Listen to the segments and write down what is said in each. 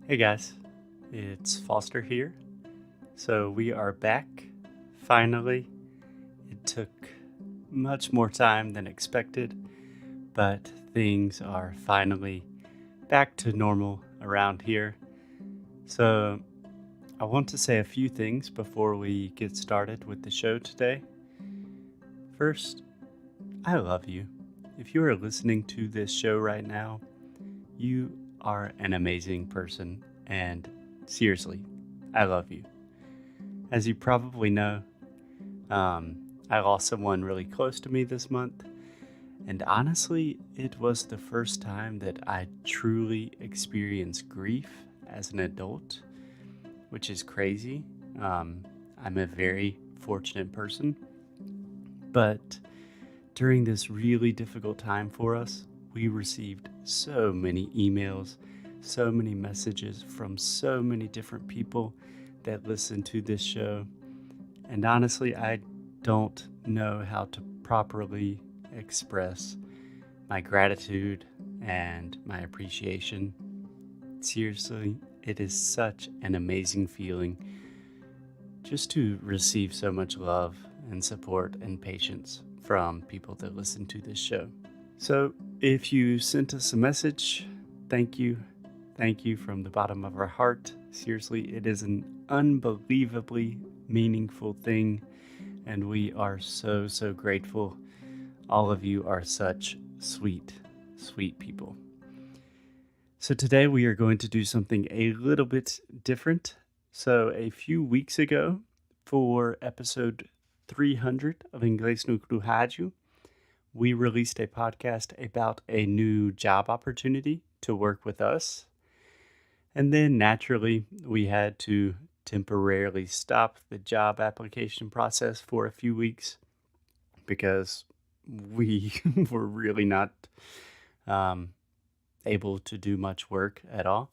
Hey guys, it's Foster here. So we are back, finally. It took much more time than expected, but things are finally back to normal around here. So I want to say a few things before we get started with the show today. First, I love you. If you are listening to this show right now, you are an amazing person, and seriously, I love you. As you probably know, I lost someone really close to me this month, and honestly, it was the first time that I truly experienced grief as an adult, which is crazy. Um, I'm a very fortunate person, but during this really difficult time for us, we received so many emails, so many messages from so many different people that listen to this show. And honestly, I don't know how to properly express my gratitude and my appreciation. Seriously, it is such an amazing feeling just to receive so much love and support and patience from people that listen to this show. So, if you sent us a message, thank you. Thank you from the bottom of our heart. Seriously, it is an unbelievably meaningful thing, and we are so grateful. All of you are such sweet people. So, today we are going to do something a little bit different. So, a few weeks ago, for episode 300 of Inglês no Rádio, we released a podcast about a new job opportunity to work with us. And then naturally, we had to temporarily stop the job application process for a few weeks because we were really not um, able to do much work at all.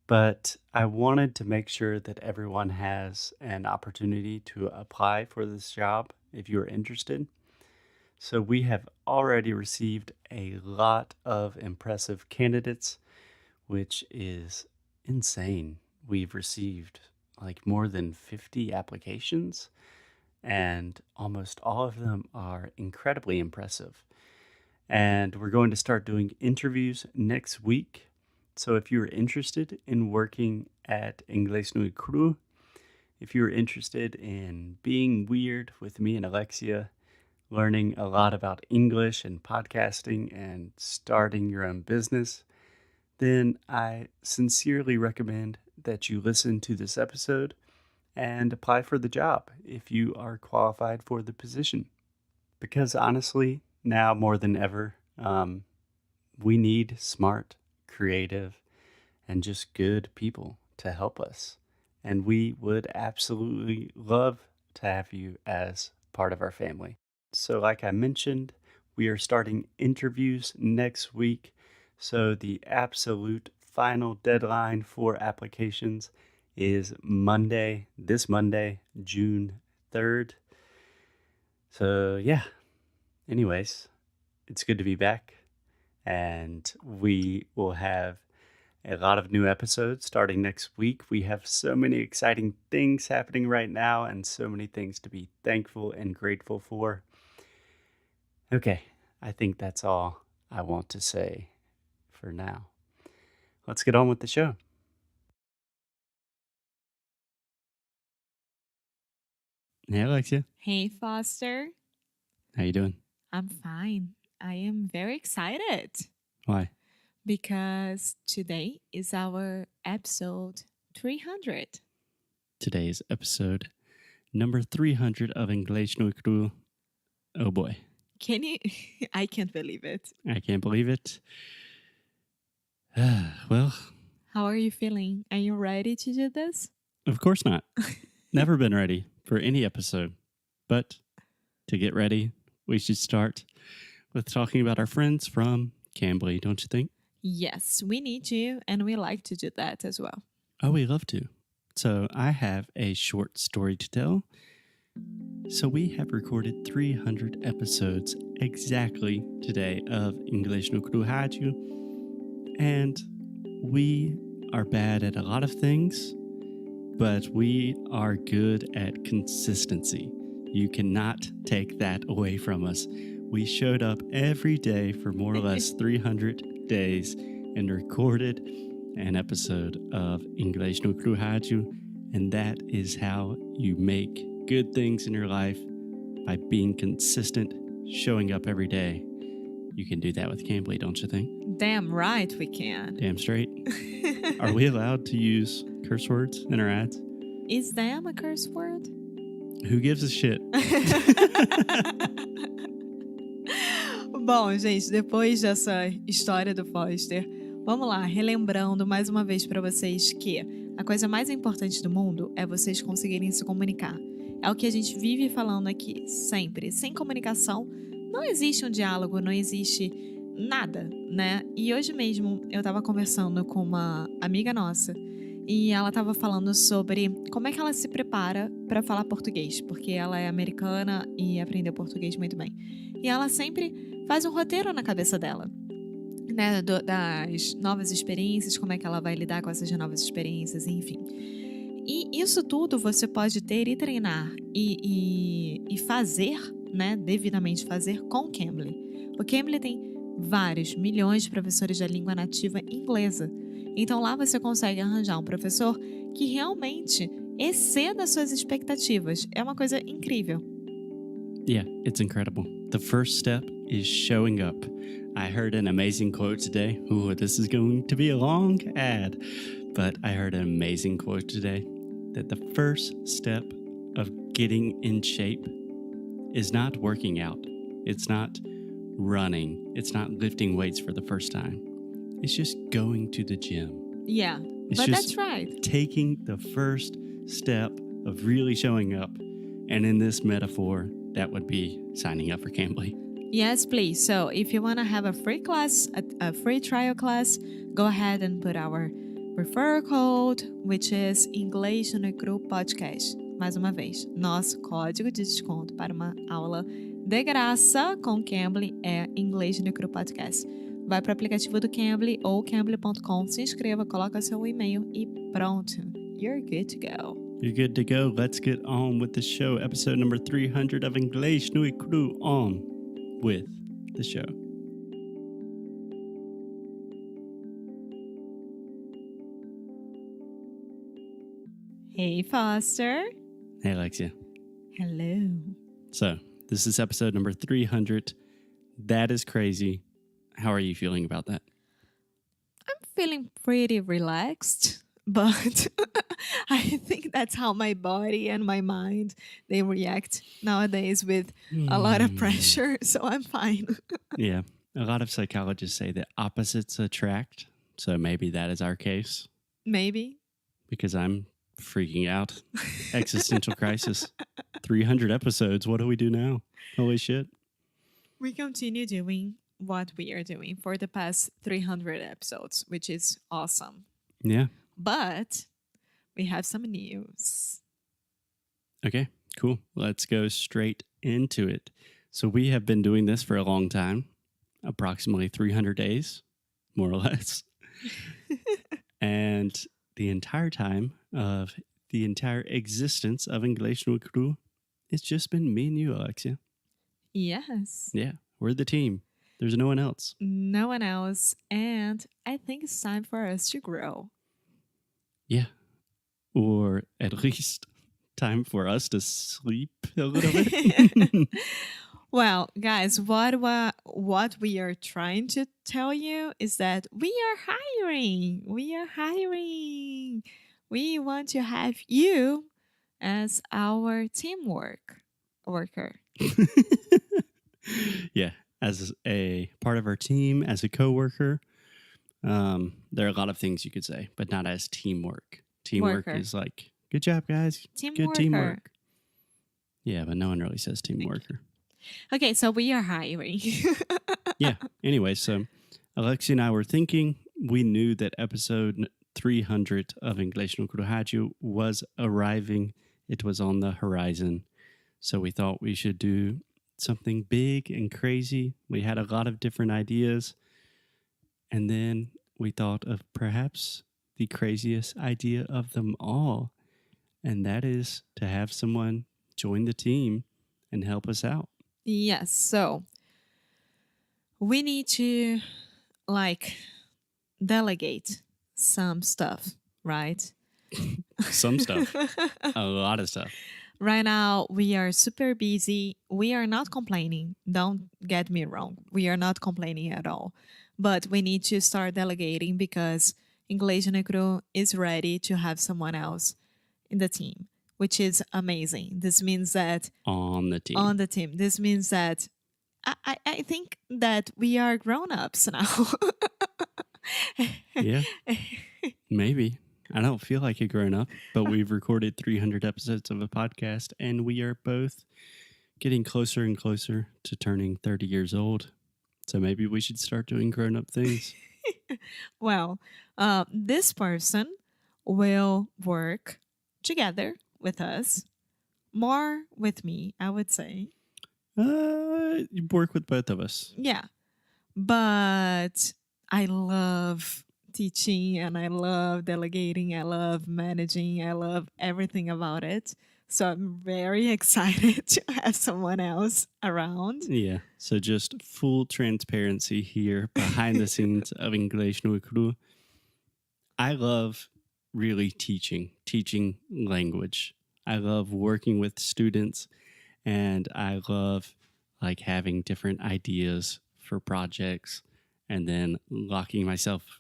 But I wanted to make sure that everyone has an opportunity to apply for this job if you're interested. So we have already received a lot of impressive candidates, which is insane. We've received like more than 50 applications, and almost all of them are incredibly impressive. And we're going to start doing interviews next week. So if you're interested in working at Inglês no Cru, if you're interested in being weird with me and Alexia, learning a lot about English and podcasting and starting your own business, then I sincerely recommend that you listen to this episode and apply for the job if you are qualified for the position. Because honestly, now more than ever, we need smart, creative, and just good people to help us. And we would absolutely love to have you as part of our family. So, like I mentioned, we are starting interviews next week. So, the absolute final deadline for applications is this Monday, June 3rd. So, yeah, anyways, it's good to be back. And we will have a lot of new episodes starting next week. We have so many exciting things happening right now and so many things to be thankful and grateful for. Okay, I think that's all I want to say for now. Let's get on with the show. Hey, Alexia. Hey, Foster. How you doing? I'm fine. I am very excited Why? because today is our episode 300. Today's episode number 300 of Inglês no Cru. Oh boy, Can you? I can't believe it. I can't believe it. Well, How are you feeling? Are you ready to do this? of course not. Never been ready for any episode. But to get ready, we should start with talking about our friends from Cambly, don't you think? Yes, we need to, and we like to do that as well. Oh, we love to. So I have a short story to tell. So we have recorded 300 episodes exactly today of Inglês no Rádio, and we are bad at a lot of things, but we are good at consistency. You cannot take that away from us. We showed up every day for more or less 300 days and recorded an episode of Inglês no Rádio, and that is how you make good things in your life, by being consistent, showing up every day. You can do that with Cambly, don't you think? Damn right we can. Damn straight. Are we allowed to use curse words in our ads? Is damn a curse word? Who gives a shit? Bom, gente, depois dessa história do Foster, vamos lá, relembrando mais uma vez para vocês que a coisa mais importante do mundo é vocês conseguirem se comunicar. É o que a gente vive falando aqui, sempre. Sem comunicação, não existe um diálogo, não existe nada, né? E hoje mesmo eu tava conversando com uma amiga nossa e ela tava falando sobre como é que ela se prepara para falar português, porque ela é americana e aprendeu português muito bem. E ela sempre faz um roteiro na cabeça dela, né? Das novas experiências, como é que ela vai lidar com essas novas experiências, enfim. E isso tudo você pode ter e treinar e fazer, né? Devidamente fazer com o Cambly. O Cambly tem vários milhões de professores da língua nativa inglesa. Então lá você consegue arranjar um professor que realmente exceda suas expectativas. É uma coisa incrível. Yeah, it's incredible. The first step is showing up. I heard an amazing quote today. Ooh, this is going to be a long ad. But I heard an amazing quote today that the first step of getting in shape is not working out. It's not running. It's not lifting weights for the first time. It's just going to the gym. Yeah, It's but just that's right. taking the first step of really showing up. And in this metaphor, that would be signing up for Cambly. Yes, please. So if you want to have a free class, a free trial class, go ahead and put our referral code, which is Inglês no Cru Podcast. Mais uma vez, nosso código de desconto para uma aula de graça com Cambly é Inglês no Cru Podcast. Vai para o aplicativo do Cambly ou cambly.com, se inscreva, coloca seu e-mail e pronto. You're good to go. You're good to go. Let's get on with the show. Episode number 300 of Inglês no Cru. On with the show. Hey, Foster. Hey, Alexia. Hello. So, this is episode number 300. That is crazy. How are you feeling about that? I'm feeling pretty relaxed, but I think that's how my body and my mind, they react nowadays with a lot of pressure, so I'm fine. Yeah. A lot of psychologists say that opposites attract. So maybe that is our case. Maybe. Because I'm freaking out. Existential crisis. 300 episodes. What do we do now? Holy shit. We continue doing what we are doing for the past 300 episodes, which is awesome. Yeah. But we have some news. Okay, cool. Let's go straight into it. So we have been doing this for a long time, approximately 300 days, more or less. And the entire time of the entire existence of Inglês no Cru, it's just been me and you, Alexia. Yes. Yeah, we're the team. There's no one else. No one else. And I think it's time for us to grow. Yeah. Or at least time for us to sleep a little bit. Well, guys, what we are trying to tell you is that we are hiring. We are hiring. We want to have you as our worker. Yeah, as a part of our team, as a coworker. There are a lot of things you could say, but not as teamwork. Teamwork Worker. is like, good job, guys. Team Good worker. teamwork. Yeah, but no one really says team worker. Okay, so we are hiring. Yeah. Anyway, so Alexia and I were thinking, we knew that episode 300 of Inglês no Rádio was arriving. It was on the horizon. So we thought we should do something big and crazy. We had a lot of different ideas. And then we thought of perhaps the craziest idea of them all, and that is to have someone join the team and help us out. Yes, so we need to like delegate some stuff, right? Some stuff, a lot of stuff. Right now, we are super busy. We are not complaining. Don't get me wrong. We are not complaining at all. But we need to start delegating because Inglês no Cru is ready to have someone else in the team, which is amazing. This means that On the team. on the team, this means that I think that we are grown ups now. Yeah, maybe. I don't feel like a grown up, but we've recorded 300 episodes of a podcast, and we are both getting closer and closer to turning 30 years old. So maybe we should start doing grown up things. Well, this person will work together with us, more with me, I would say. You work with both of us. Yeah. But I love teaching and I love delegating. I love managing. I love everything about it. So I'm very excited to have someone else around. Yeah. So just full transparency here behind the scenes of English no Cru. I love really teaching language. I love working with students, and I love like having different ideas for projects and then locking myself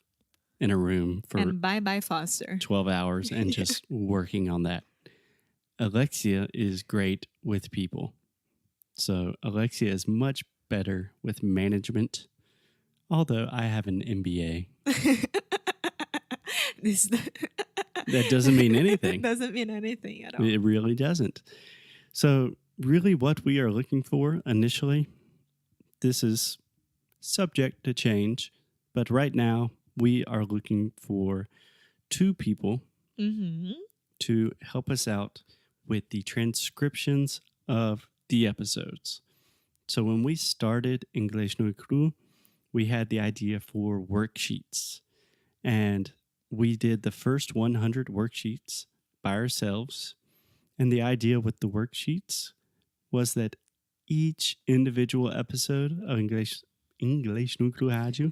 in a room for And bye Foster. 12 hours and just working on that. Alexia is great with people. So Alexia is much better with management, although I have an MBA. That doesn't mean anything. Doesn't mean anything at all. It really doesn't. So really what we are looking for initially, this is subject to change, but right now we are looking for 2 people to help us out with the transcriptions of the episodes. So when we started English no Cru, we had the idea for worksheets, and we did the first 100 worksheets by ourselves. And the idea with the worksheets was that each individual episode of English no Cru Rádio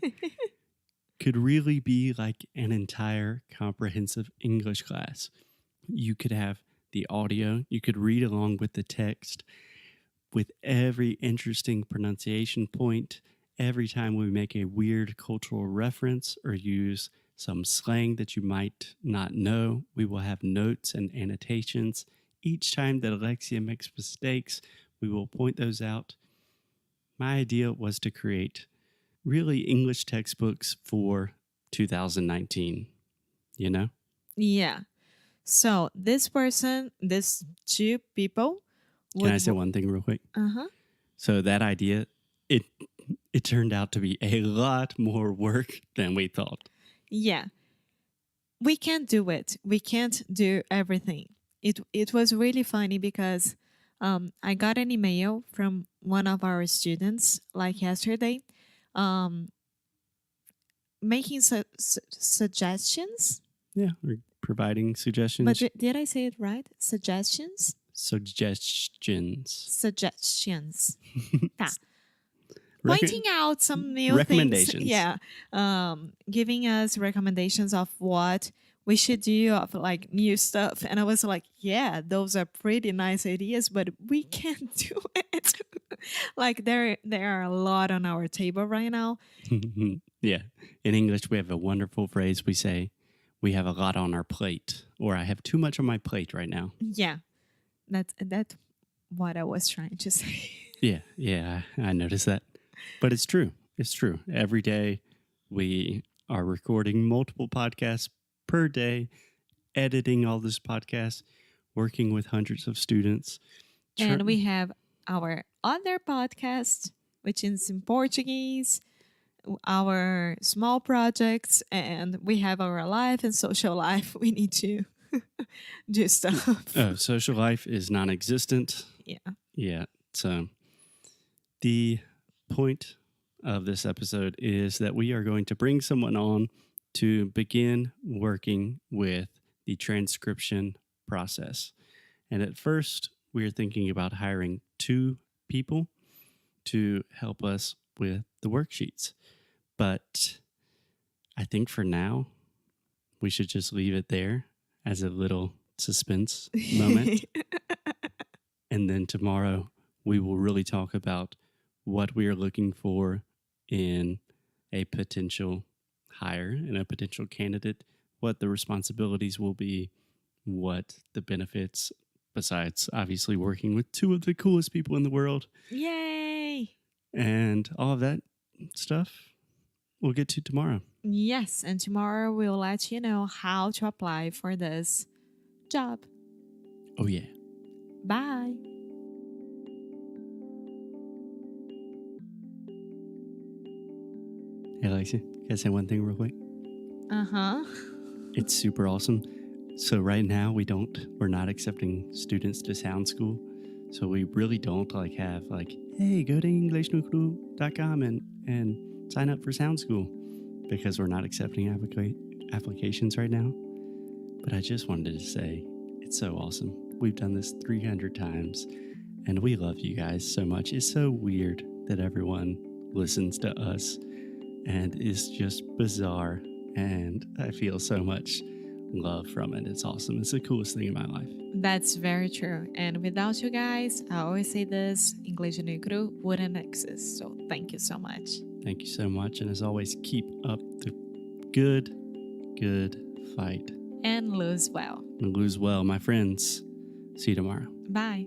could really be like an entire comprehensive English class. You could have the audio, you could read along with the text with every interesting pronunciation point. Every time we make a weird cultural reference or use some slang that you might not know, we will have notes and annotations. Each time that Alexia makes mistakes, we will point those out. My idea was to create really English textbooks for 2019, you know? Yeah. So this person, these 2 people Can I say one thing real quick? Uh-huh. So that idea, it turned out to be a lot more work than we thought. Yeah. We can't do it. We can't do everything. It was really funny because I got an email from one of our students like yesterday making suggestions. Yeah, we're providing suggestions. But did I say it right? Suggestions? Suggestions. Tá. Pointing out some new recommendations. things. Yeah. Giving us recommendations of what we should do, of like new stuff. And I was like, yeah, those are pretty nice ideas, but we can't do it. Like there are a lot on our table right now. Yeah. In English, we have a wonderful phrase. We say, we have a lot on our plate, or I have too much on my plate right now. Yeah. That's what I was trying to say. Yeah, I noticed that. But it's true. It's true. Every day we are recording multiple podcasts per day, editing all this podcast, working with hundreds of students. And we have our other podcast, which is in Portuguese, our small projects, and we have our life and social life. We need to do stuff. Social life is non-existent. Yeah. So the point of this episode is that we are going to bring someone on to begin working with the transcription process. And at first, we were thinking about hiring 2 people to help us with the worksheets. But I think for now, we should just leave it there as a little suspense moment. And then tomorrow, we will really talk about what we are looking for in a potential hire and a potential candidate, what the responsibilities will be, what the benefits, besides obviously working with 2 of the coolest people in the world, Yay! and all of that stuff we'll get to tomorrow. Yes, and tomorrow we'll let you know how to apply for this job. Oh, yeah. Bye. Hey, Alexia, can I say one thing real quick? Uh-huh. It's super awesome. So right now we're not accepting students to sound school. So we really don't have hey, go to EnglishNucru.com and sign up for sound school, because we're not accepting applications right now. But I just wanted to say it's so awesome. We've done this 300 times and we love you guys so much. It's so weird that everyone listens to us, and it's just bizarre. And I feel so much love from it. It's awesome. It's the coolest thing in my life. That's very true. And without you guys, I always say this, English no Cru wouldn't exist. So thank you so much. Thank you so much. And as always, keep up the good fight. And lose well. And lose well, my friends. See you tomorrow. Bye.